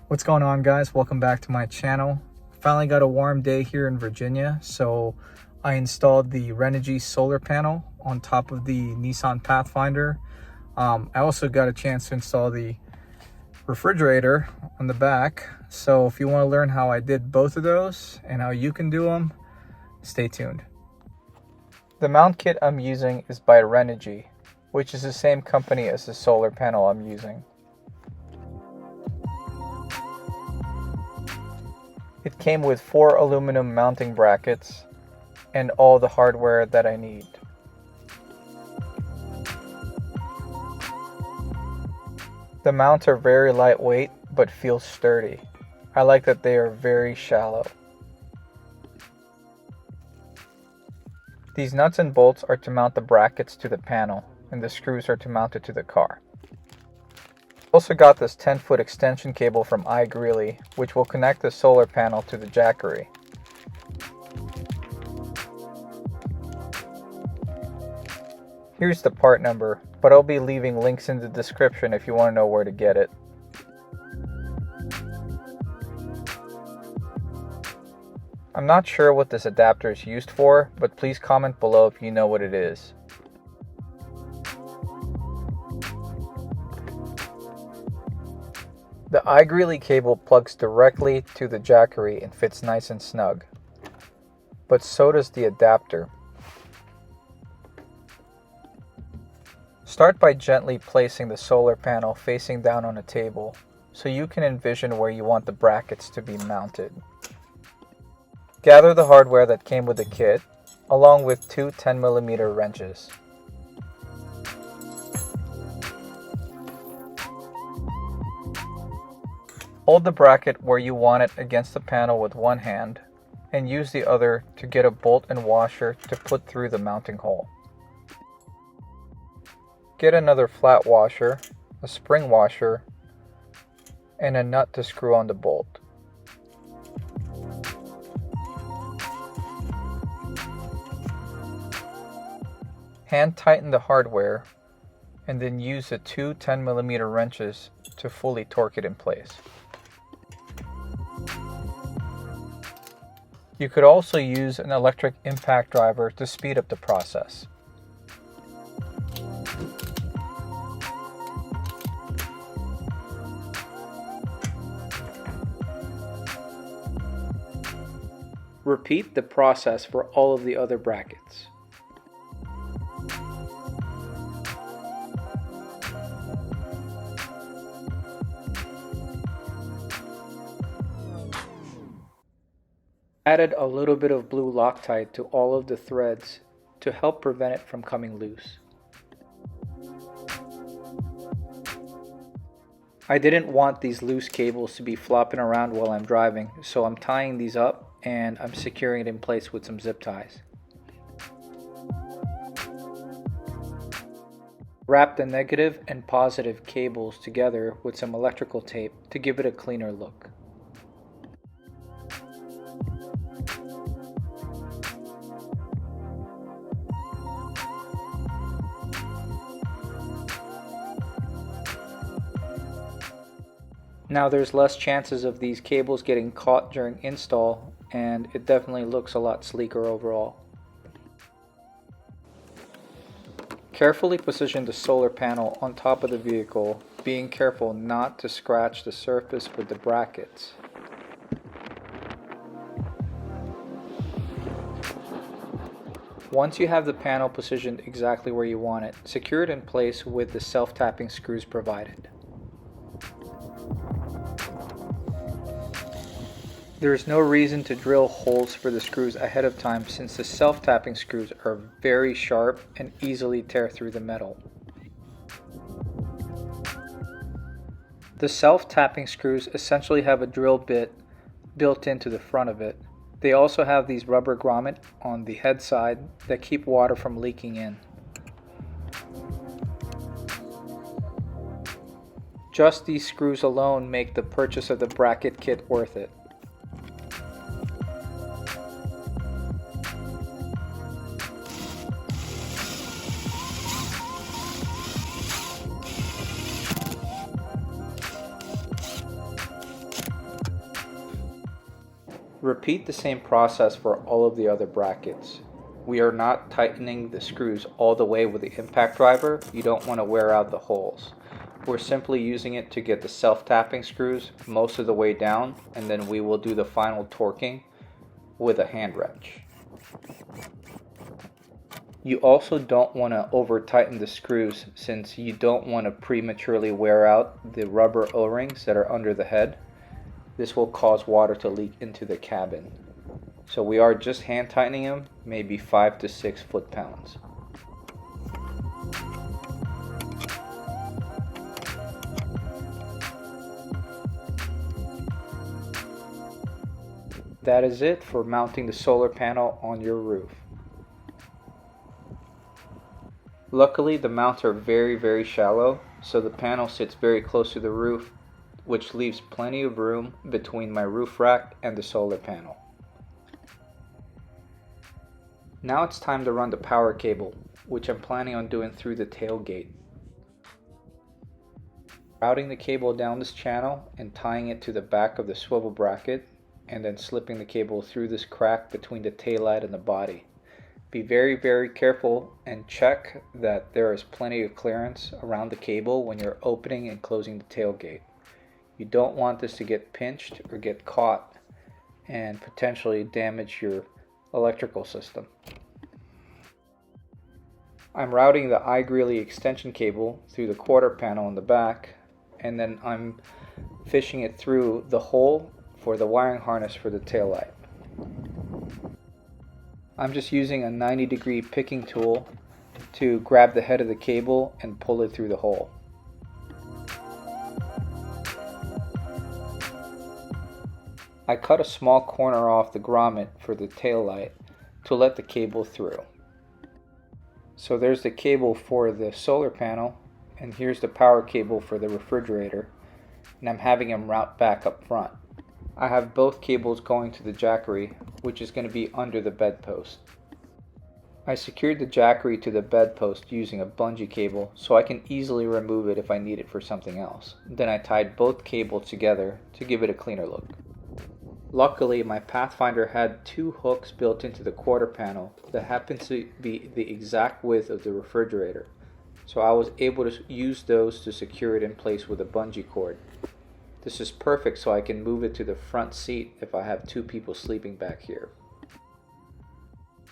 What's going on, guys? Welcome back to my channel. Finally got a warm day here in Virginia, so I installed the Renogy solar panel on top of the Nissan Pathfinder. I also got a chance to install the refrigerator on the back. So if you want to learn how I did both of those and how you can do them, stay tuned. The mount kit I'm using is by Renogy, which is the same company as the solar panel I'm using. It came with 4 aluminum mounting brackets and all the hardware that I need. The mounts are very lightweight but feel sturdy. I like that they are very shallow. These nuts and bolts are to mount the brackets to the panel, and the screws are to mount it to the car. Also got this 10-foot extension cable from iGreeley, which will connect the solar panel to the jackery. Here's the part number, but I'll be leaving links in the description if you want to know where to get it. I'm not sure what this adapter is used for, but please comment below if you know what it is. The iGreeley cable plugs directly to the jackery and fits nice and snug, but so does the adapter. Start by gently placing the solar panel facing down on a table so you can envision where you want the brackets to be mounted. Gather the hardware that came with the kit, along with 2 10mm wrenches. Hold the bracket where you want it against the panel with one hand, and use the other to get a bolt and washer to put through the mounting hole. Get another flat washer, a spring washer, and a nut to screw on the bolt. Hand tighten the hardware, and then use the 2 10mm wrenches to fully torque it in place. You could also use an electric impact driver to speed up the process. Repeat the process for all of the other brackets. Added a little bit of blue Loctite to all of the threads to help prevent it from coming loose. I didn't want these loose cables to be flopping around while I'm driving, so I'm tying these up and I'm securing it in place with some zip ties. Wrap the negative and positive cables together with some electrical tape to give it a cleaner look. Now there's less chances of these cables getting caught during install, and it definitely looks a lot sleeker overall. Carefully position the solar panel on top of the vehicle, being careful not to scratch the surface with the brackets. Once you have the panel positioned exactly where you want it, secure it in place with the self-tapping screws provided. There is no reason to drill holes for the screws ahead of time since the self-tapping screws are very sharp and easily tear through the metal. The self-tapping screws essentially have a drill bit built into the front of it. They also have these rubber grommet on the head side that keep water from leaking in. Just these screws alone make the purchase of the bracket kit worth it. Repeat the same process for all of the other brackets. We are not tightening the screws all the way with the impact driver. You don't want to wear out the holes. We're simply using it to get the self-tapping screws most of the way down, and then we will do the final torquing with a hand wrench. You also don't want to over tighten the screws, since you don't want to prematurely wear out the rubber O-rings that are under the head. This will cause water to leak into the cabin. So we are just hand tightening them, maybe 5 to 6 foot-pounds. That is it for mounting the solar panel on your roof. Luckily, the mounts are very shallow, so the panel sits very close to the roof, which leaves plenty of room between my roof rack and the solar panel. Now it's time to run the power cable, which I'm planning on doing through the tailgate. Routing the cable down this channel and tying it to the back of the swivel bracket, and then slipping the cable through this crack between the taillight and the body. Be very careful and check that there is plenty of clearance around the cable when you're opening and closing the tailgate. You don't want this to get pinched or get caught and potentially damage your electrical system. I'm routing the iGreeley extension cable through the quarter panel in the back, and then I'm fishing it through the hole for the wiring harness for the taillight. I'm just using a 90-degree picking tool to grab the head of the cable and pull it through the hole. I cut a small corner off the grommet for the taillight to let the cable through. So there's the cable for the solar panel, and here's the power cable for the refrigerator, and I'm having them route back up front. I have both cables going to the jackery, which is going to be under the bedpost. I secured the jackery to the bedpost using a bungee cable so I can easily remove it if I need it for something else. Then I tied both cables together to give it a cleaner look. Luckily, my Pathfinder had 2 hooks built into the quarter panel that happens to be the exact width of the refrigerator, so I was able to use those to secure it in place with a bungee cord. This is perfect so I can move it to the front seat if I have 2 people sleeping back here.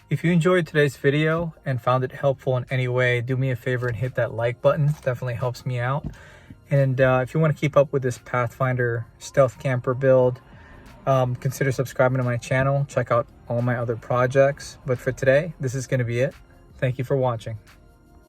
If you enjoyed today's video and found it helpful in any way, do me a favor and hit that like button. It definitely helps me out. And if you want to keep up with this Pathfinder stealth camper build, consider subscribing to my channel. Check out all my other projects. But for today, this is going to be it. Thank you for watching.